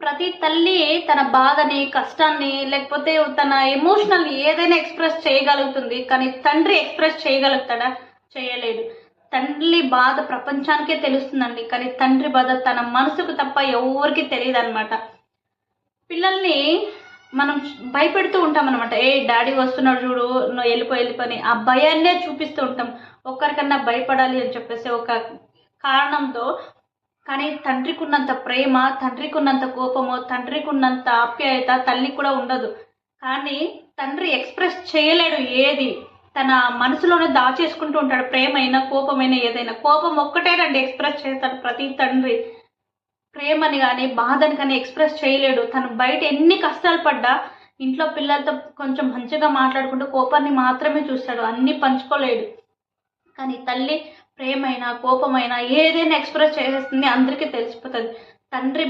ప్రతి తల్లి తన బాధని, కష్టాన్ని లేకపోతే తన ఎమోషనల్ ఏదైనా ఎక్స్‌ప్రెస్ చేయగలుగుతుంది. కానీ తండ్రి ఎక్స్‌ప్రెస్ చేయగలుగుతాడా? చేయలేడు. తల్లి బాధ ప్రపంచానికే తెలుస్తుందండి. కానీ తండ్రి బాధ తన మనసుకు తప్ప ఎవ్వరికీ తెలీదనమాట. పిల్లల్ని మనం భయపెడుతూ ఉంటామనమాట. డాడీ వస్తున్నాడు చూడు, నువ్వు వెళ్ళిపో అని. ఆ భయాన్నే చూపిస్తూ ఉంటాం. ఒక్కరికన్నా భయపడాలి అని చెప్పేసి ఒక కారణంతో. కానీ తండ్రికున్నంత ప్రేమ, తండ్రికున్నంత కోపము, తండ్రికున్నంత ఆప్యాయత తల్లికి కూడా ఉండదు. కానీ తండ్రి ఎక్స్‌ప్రెస్ చేయలేడు ఏది. తన మనసులోనే దాచేసుకుంటూ ఉంటాడు. ప్రేమైనా, కోపమైనా ఏదైనా. కోపం ఒక్కటేనండి ఎక్స్‌ప్రెస్ చేస్తాడు ప్రతి తండ్రి. ప్రేమని గానీ, బాధని కానీ ఎక్స్‌ప్రెస్ చేయలేడు. తను బయట ఎన్ని కష్టాలు పడ్డా ఇంట్లో పిల్లలతో కొంచెం మంచిగా మాట్లాడుకుంటూ కోపాన్ని మాత్రమే చూస్తాడు. అన్నీ పంచుకోలేడు. కానీ తల్లి ప్రేమైనా, కోపమైనా ఏదైనా ఎక్స్‌ప్రెస్ చేసేస్తుంది. అందరికీ తెలిసిపోతది. తండ్రి